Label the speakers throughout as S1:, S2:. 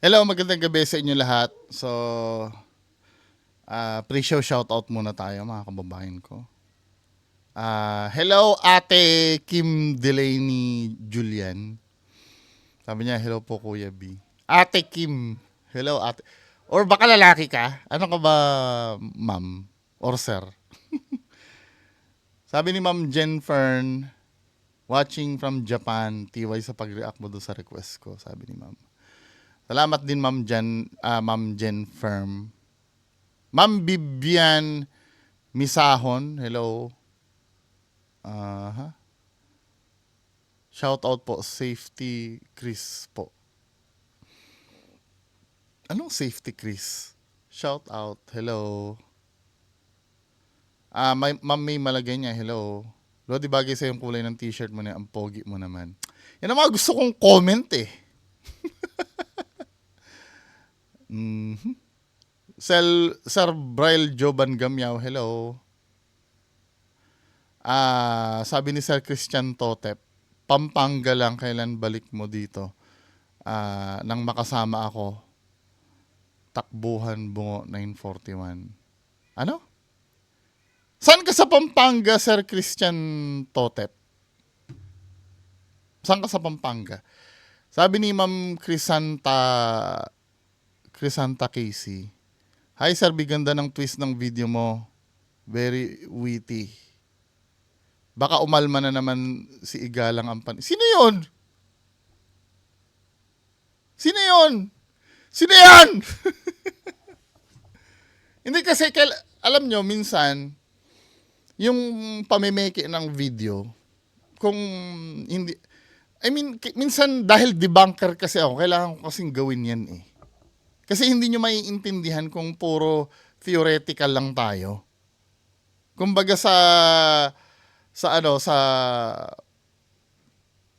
S1: Hello, magandang gabi sa inyo lahat. So, pre-show shoutout muna tayo mga kababayan ko. Hello, Ate Kim Delaney Julian. Sabi niya, hello po Kuya B. Ate Kim, hello ate. Or baka lalaki ka? Ano ka ba, ma'am? Or sir? Sabi ni Ma'am Jen Fern, watching from Japan, TY sa pag-react mo doon sa request ko, sabi ni Ma'am. Salamat din Ma'am Jen Firm. Ma'am Bibian Misahon, hello. Uh, Shout out po, Safety Chris po. Anong Safety Chris? Shout out, hello. Ma'am May Malagay niya, hello. Lodi, bagay sa yung kulay ng t-shirt mo na, ang pogi mo naman. Yan ang mga gusto kong comment eh. Sir Braille Joban Gamyaw, hello. Sabi ni Sir Christian Totep, Pampanga lang, kailan balik mo dito? Nang makasama ako, Takbuhan Bungo 941. Ano? Saan ka sa Pampanga, Sir Christian Totep? Saan ka sa Pampanga? Sabi ni Ma'am Crisanta Casey, hi sir, biganda ng twist ng video mo. Very witty. Baka umalma na naman si Igalang ang Sino yun? Sino yun? Sino yan? Hindi kasi, alam nyo, minsan, yung pamimeke ng video, kung hindi, minsan dahil debunker kasi ako, kailangan ko kasing gawin yan eh. Kasi hindi nyo maiintindihan kung puro theoretical lang tayo. Kumbaga sa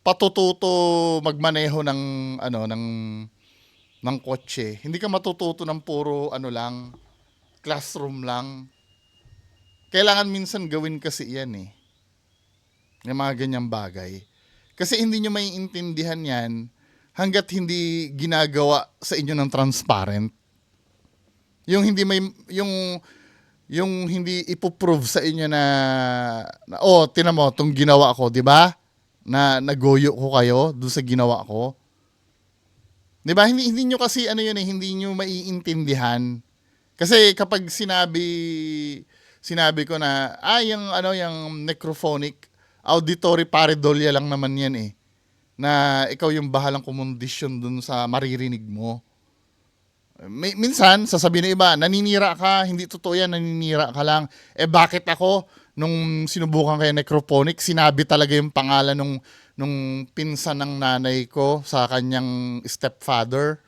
S1: patututo magmaneho ng kotse. Hindi ka matututo ng puro classroom lang. Kailangan minsan gawin kasi yan eh. Yung mga ganyang bagay. Kasi hindi nyo maiintindihan yan hanggat hindi ginagawa sa inyo ng transparent. Yung hindi ipoprove sa inyo na tinan mo, itong ginawa ko, di ba? Na nagoyo ko kayo doon sa ginawa ko. Di ba? Hindi nyo kasi hindi nyo maiintindihan. Kasi kapag sinabi ko na, yung necrophonic, auditory pareidolia lang naman yan eh. Na ikaw yung bahalang kumondisyon dun sa maririnig mo. Minsan, sasabihin ng iba, naninira ka, hindi totoo yan, naninira ka lang. Bakit ako, nung sinubukan kayo necrophonic, sinabi talaga yung pangalan nung pinsan ng nanay ko sa kanyang stepfather.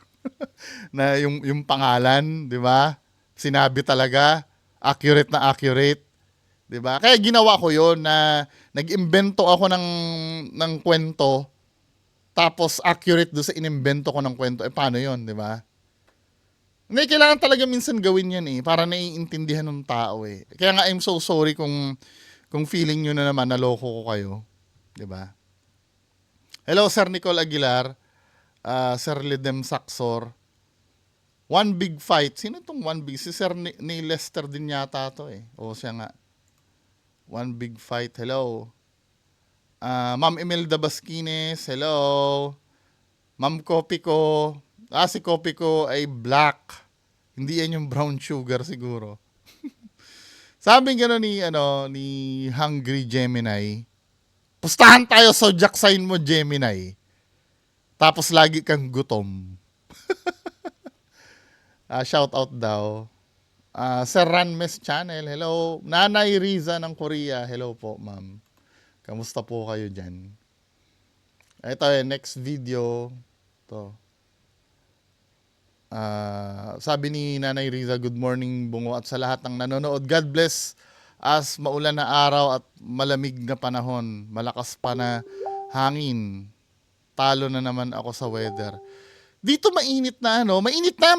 S1: Na yung pangalan, di ba? Sinabi talaga, accurate na accurate. Di ba? Kaya ginawa ko yon na nag-imbento ako ng kwento, tapos accurate do sa inimbento ko ng kwento. Paano yon, di ba? Hindi, kailangan talaga minsan gawin yan eh, para naiintindihan ng tao eh. Kaya nga, I'm so sorry kung feeling nyo na naman naloko ko kayo. Diba? Hello, Sir Nicole Aguilar. Sir Lidem Saxor. One Big Fight. Sino itong One Big? Si Sir ni Lester din yata to eh. O siya nga. One Big Fight. Hello. Ma'am Imelda Basquines. Hello. Ma'am Kopiko. Si Kopiko ay black. Hindi yan yung brown sugar siguro. Sabi gano'n ni Hungry Gemini, pustahan tayo sa zodiac sign mo, Gemini. Tapos lagi kang gutom. Shout out daw. Sir Ranmes Channel, hello. Nanay Riza ng Korea, hello po, ma'am. Kamusta po kayo dyan? Ito next video. To. Sabi ni Nanay Riza, good morning Bungo at sa lahat ng nanonood. God bless as maulan na araw at malamig na panahon. Malakas pa na hangin. Talo na naman ako sa weather. Dito mainit na mainit na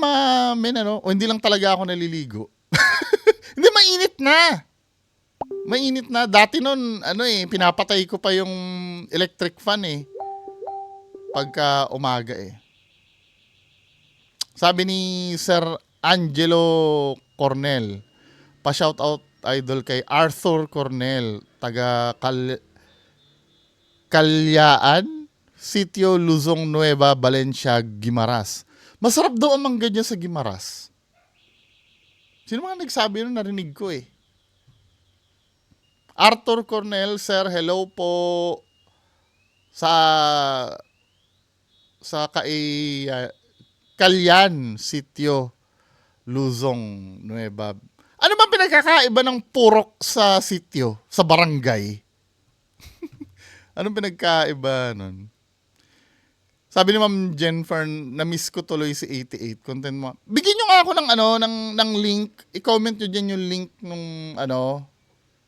S1: o hindi lang talaga ako naliligo. Hindi, mainit na. Mainit na. Dati noon, pinapatay ko pa yung electric fan eh. Pagka umaga eh. Sabi ni Sir Angelo Cornel, pa-shoutout idol kay Arthur Cornel, taga Kalyaan, Sitio Luzon Nueva, Valencia, Guimaras. Masarap daw ang mangga dyan sa Guimaras. Sino mga nagsabi nun? Narinig ko eh. Arthur Cornel, sir, hello po sa sa Kalyan, Sitio Luzon Nueva. Ano ba pinagkakaiba ng purok sa sitio, sa barangay? Anong pinagkaiba nun? Sabi ni Ma'am Jennifer, na-miss ko tuloy si 88 content mo. Bigyan nyo nga ako ng ng link. I-comment nyo dyan yung link nung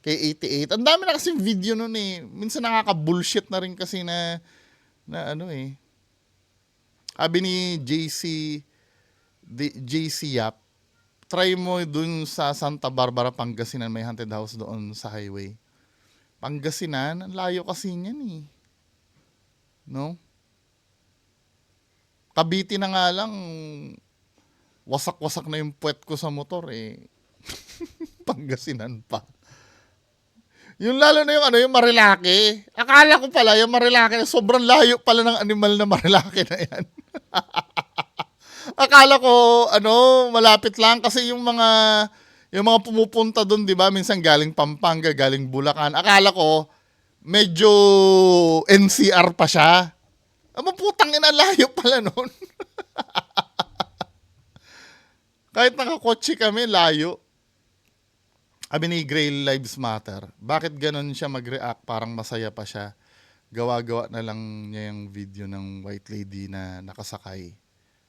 S1: kay 88. Ang dami na kasi video nun eh. Minsan nakaka-bullshit na rin kasi na eh. Sabi ni JC Yap, try mo dun sa Santa Barbara, Pangasinan. May haunted house doon sa highway. Pangasinan, ang layo kasi niyan eh. No? Cavite na nga lang, wasak-wasak na yung puwet ko sa motor eh. Pangasinan pa. Yung lalo na yung Marilaki. Akala ko pala yung Marilaki, sobrang layo pala ng animal na Marilaki na yan. Akala ko malapit lang kasi yung mga pumupunta doon, 'di ba? Minsan galing Pampanga, galing Bulacan. Akala ko medyo NCR pa siya. Aba putang ina, layo pala noon. Kahit nakakotse kami, layo. Sabi ni Grail Lives Matter, bakit ganun siya mag-react? Parang masaya pa siya. Gawa-gawa na lang niya yung video ng white lady na nakasakay.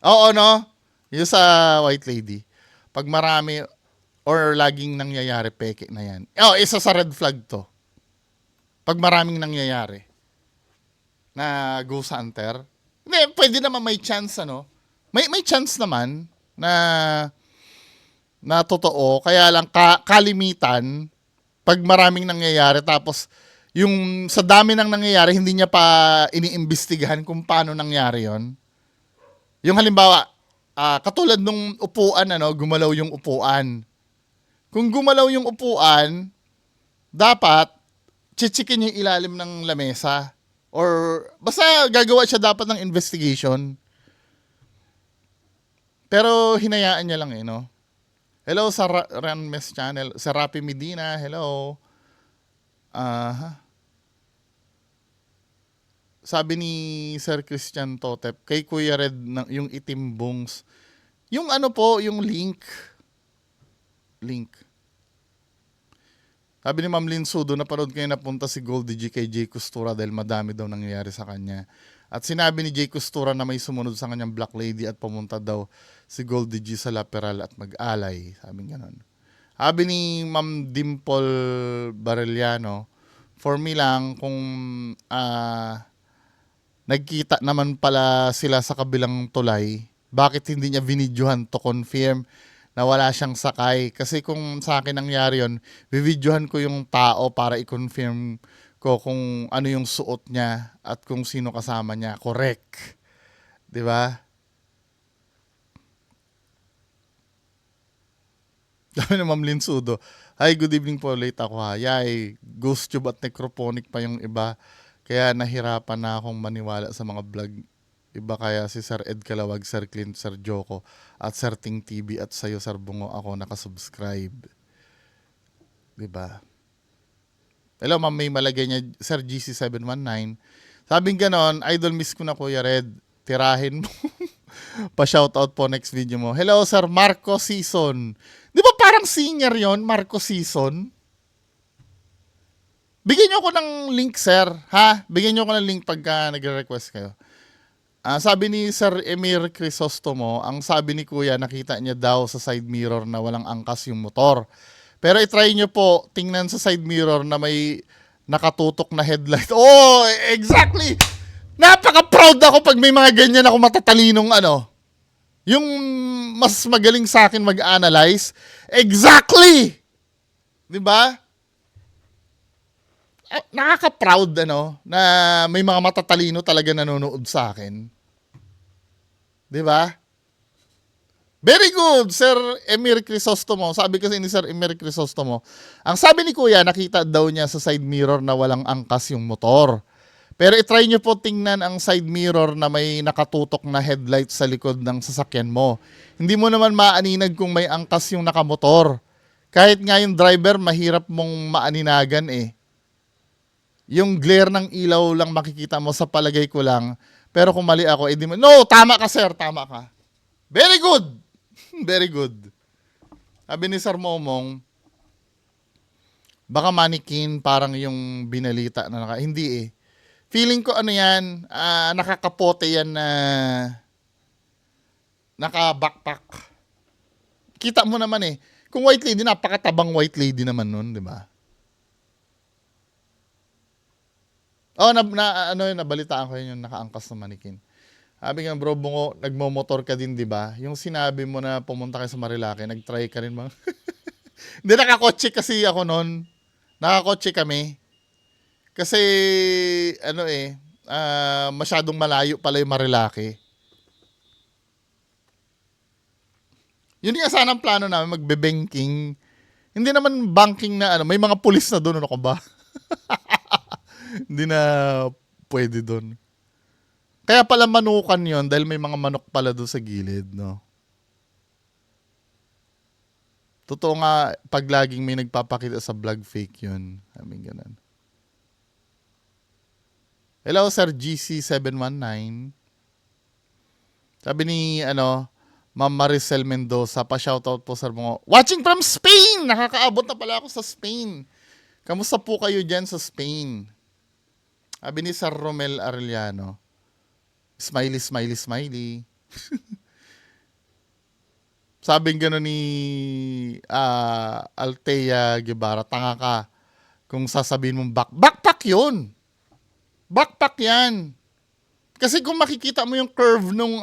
S1: Oo, no? Yung sa white lady. Pag marami or laging nangyayari, peke na yan. Isa sa red flag to. Pag maraming nangyayari na ghost hunter, hindi, pwede naman may chance, May chance naman na totoo, kaya lang kalimitan, pag maraming nangyayari, tapos yung sa dami ng nangyayari, hindi niya pa iniimbestigahan kung paano nangyari yon. Yung halimbawa, katulad nung upuan, gumalaw yung upuan. Kung gumalaw yung upuan, dapat chichikin yung ilalim ng lamesa. Or basta gagawa siya dapat ng investigation. Pero hinayaan niya lang Hello sa Ranmes Channel. Sa Rapi Medina, hello. Sabi ni Sir Christian Totep, kay Kuya Red, yung itim bongs. Yung yung link. Sabi ni Ma'am Lynn Sudo, napanood kayo napunta si Goldie G kay Jay Costura dahil madami daw nangyayari sa kanya. At sinabi ni Jay Costura na may sumunod sa kanyang Black Lady at pumunta daw si Goldie G sa Laperal at mag-alay. Sabi ganon. Sabi ni Ma'am Dimple Barellano, for me lang, kung nagkita naman pala sila sa kabilang tulay, bakit hindi niya binidyohan to confirm na wala siyang sakay? Kasi kung sa akin nangyari yun, bibidyohan ko yung tao para i-confirm ko kung ano yung suot niya at kung sino kasama niya. Correct. 'Di ba? Sabi ni Ma'am Lynn Sudo, hi, good evening po, late ako ha. Yay, ghost tube at necrophonic pa yung iba. Kaya nahirapan na akong maniwala sa mga vlog. Iba kaya si Sir Ed Kalawag, Sir Clint, Sir Joko, at Sir Ting TV at sa'yo, Sir Bungo, ako nakasubscribe. 'Di ba? Hello, Ma'am May malagay niya, Sir GC719. Sabing ganon, idol miss ko na Kuya Red. Tirahin mo. Pa-shoutout po next video mo. Hello, Sir Marco Season. Di ba parang senior yon, Marco Season? Bigyan niyo ako ng link, sir. Ha? Bigyan niyo ako ng link pagka nagre-request kayo. Sabi ni Sir Emir Crisostomo, ang sabi ni Kuya, nakita niya daw sa side mirror na walang angkas yung motor. Pero i-try nyo po, tingnan sa side mirror na may nakatutok na headlight. Oh, exactly! Napaka-proud ako pag may mga ganyan ako matatalinong yung mas magaling sa akin mag-analyze. Exactly! 'Di ba? Nakaka-proud na may mga matatalino talaga nanonood sa akin. 'Di ba? Very good, Sir Emir Crisostomo. Sabi kasi ni Sir Emir Crisostomo, ang sabi ni Kuya, nakita daw niya sa side mirror na walang angkas yung motor. Pero itry nyo po tingnan ang side mirror na may nakatutok na headlight sa likod ng sasakyan mo. Hindi mo naman maaninag kung may angkas yung nakamotor. Kahit nga yung driver, mahirap mong maaninagan eh. Yung glare ng ilaw lang makikita mo sa palagay ko lang. Pero kung mali ako, edi mo, no, tama ka sir, tama ka. Very good! Very good. Sabi ni Sir Momong, baka manikin parang yung binalita na hindi eh. Feeling ko ano yan, nakakapote yan na naka-backpack. Kita mo naman eh. Kung white lady, napakatabang white lady naman nun, di ba? Oh, nabalitaan ko yun yung nakaangkas na manikin. Sabi nga, bro, bungo, nagmomotor ka din, di ba? Yung sinabi mo na pumunta ka sa Marilake, nag-try ka rin mga... Hindi, nakakotse kasi ako noon. Nakakotse kami. Kasi, masyadong malayo pala yung Marilake. Yun nga sana ang plano namin, magbe-banking. Hindi naman banking na, may mga pulis na doon, ano ka ba? Hindi na pwede doon. Kaya pala manukan yon dahil may mga manok pala doon sa gilid, no? Totoo nga, pag laging may nagpapakita sa vlog, fake yun. I mean, ganun. Hello, Sir GC719. Sabi ni, Ma'am Maricel Mendoza, pa-shoutout po, Sir Bungo. Watching from Spain! Nakakaabot na pala ako sa Spain. Kamusta po kayo dyan sa Spain? Sabi ni Sir Romel Arellano. Smiley, smiley, smiley. Sabing gano'n ni Althea Guevara, tanga ka kung sasabihin mong backpack yun. Backpack yan. Kasi kung makikita mo yung curve nung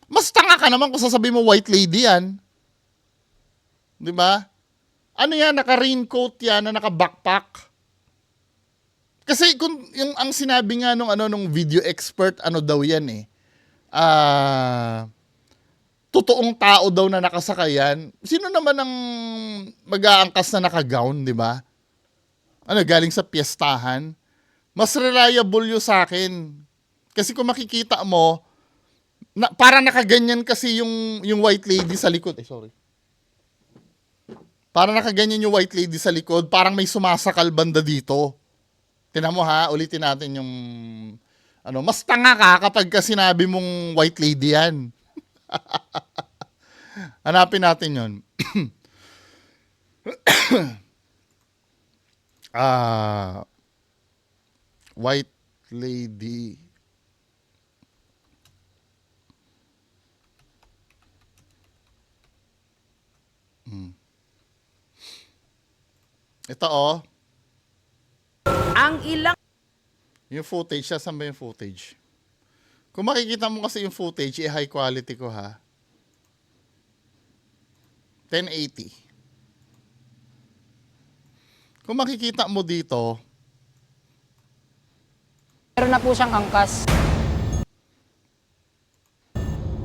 S1: mas tanga ka naman kung sasabihin mo white lady yan. Di ba? Ano yan, naka-raincoat yan na naka-backpack. Kasi kung yung ang sinabi nga nung video expert daw yan eh. Totoong tao daw na nakasakay yan. Sino naman ang mag-aangkas na naka-gown, di ba? Galing sa piyestahan. Mas reliable yun sa akin. Kasi kung makikita mo, para nakaganyan kasi yung white lady sa likod. Sorry. Para nakaganyan yung white lady sa likod, parang may sumasakal banda dito. Tingnan mo ha, ulitin natin yung mas tanga ka kapag ka sinabi mong white lady yan. Hanapin natin yun. White lady. Ito
S2: Ang ilang
S1: yung footage, saan ba yung footage? Kung makikita mo kasi yung footage, high quality ko ha. 1080. Kung makikita mo dito,
S2: meron na po siyang angkas.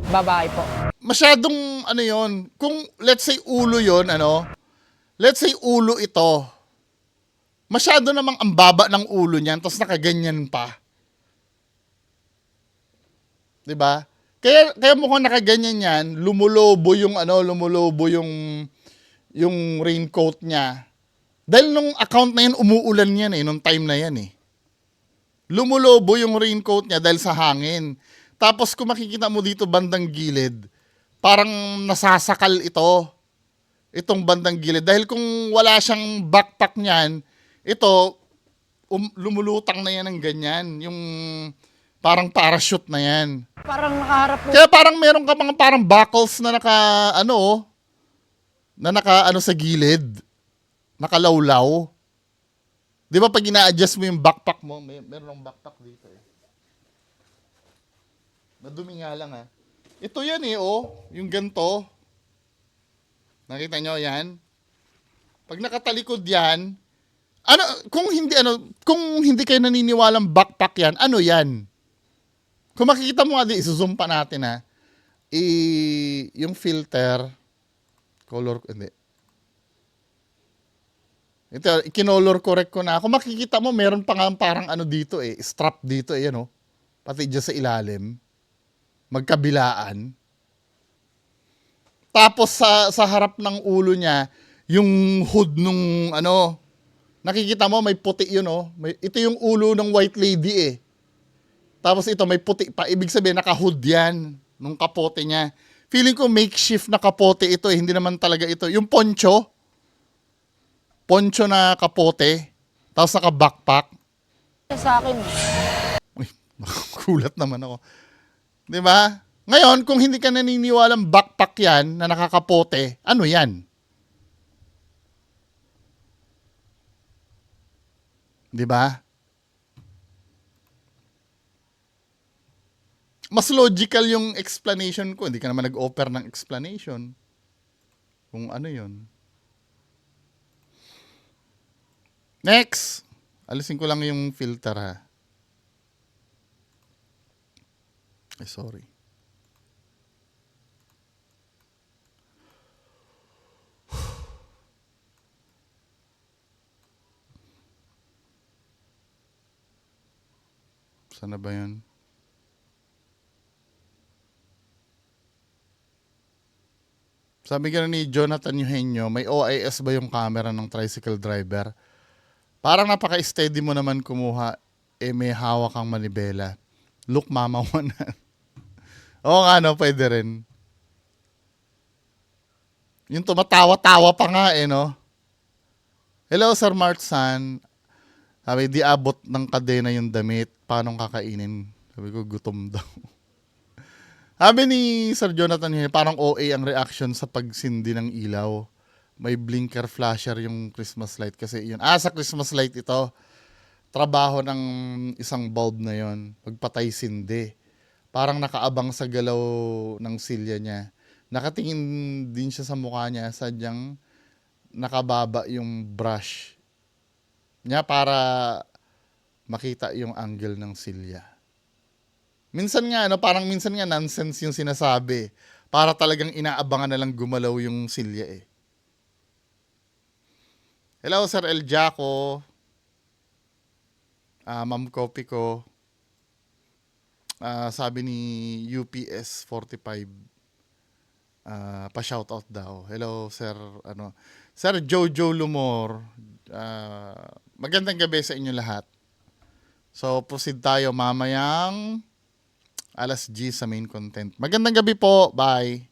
S2: Babae po.
S1: masyadong yon. Kung let's say ulo yon, let's say ulo ito. Masyado namang ang baba ng ulo niyan, tapos nakaganyan pa. 'Di ba? Kaya mukhang nakaganyan yan, lumulobo yung raincoat niya. Dahil nung account na yan, umuulan yan nung time na yan Lumulobo yung raincoat niya dahil sa hangin. Tapos kung makikita mo dito bandang gilid, parang nasasakal itong bandang gilid. Dahil kung wala siyang backpack niyan, ito, lumulutang na yan ng ganyan. Yung parang parachute na yan.
S2: Parang nakaharap po.
S1: Kaya parang meron ka mga parang buckles na sa gilid. Nakalawlaw. Di ba pag ina-adjust mo yung backpack mo, meron ng backpack dito Nadumi nga lang Ito yan yung ganto. Nakita nyo yan? Pag nakatalikod yan, kung hindi kayo naniniwalang backpack yan, ano yan? Kung makikita mo nga, isuzoom pa natin yung filter, color, hindi. Ito, ikinolor correct ko na. Kung makikita mo, meron pa nga parang ano dito eh, strap dito eh, ano. Pati dyan sa ilalim. Magkabilaan. Tapos sa harap ng ulo niya, yung hood nung ano, nakikita mo may puti yun oh. Ito yung ulo ng white lady eh. Tapos ito may puti pa. Ibig sabihin naka-hood yan nung kapote niya. Feeling ko makeshift na kapote ito eh. Hindi naman talaga ito. Yung poncho na kapote. Tapos naka-backpack.
S2: Sa akin,
S1: Uy, kulat naman ako. 'Di ba? Ngayon, kung hindi ka naniniwalang backpack yan na nakakapote, ano yan? 'Di ba? Mas logical yung explanation ko. Hindi ka naman nag-offer ng explanation. Kung ano yon. Next! Alisin ko lang yung filter ha. Ay, sorry. Saan na ba yun? Sabi ka ni Jonathan Eugenio, may OIS ba yung camera ng tricycle driver? Parang napaka-steady mo naman kumuha. May hawak kang manibela. Look, mama mo na. Oo nga, no, pwede rin. Yung tumatawa-tawa pa nga eh, no? Hello, Sir Martsan. Sabi, di abot ng kadena yung damit. Paano kakainin? Sabi ko, gutom daw. Sabi ni Sir Jonathan, parang OA ang reaction sa pagsindi ng ilaw. May blinker flasher yung Christmas light kasi yun. Sa Christmas light ito. Trabaho ng isang bulb na yon, pagpatay sindi. Parang nakaabang sa galaw ng silya niya. Nakatingin din siya sa mukha niya, sadyang nakababa yung brush niya para makita yung angle ng silya. Minsan nga, parang minsan nga nonsense yung sinasabi. Para talagang inaabangan na lang gumalaw yung silya eh. Hello, Sir El Jaco. Ma'am Kopi ko. Sabi ni UPS 45. Pa-shoutout daw. Hello, Sir, Sir Jojo Lumor. Magandang gabi sa inyo lahat. So, proceed tayo mamayang alas G sa main content. Magandang gabi po. Bye.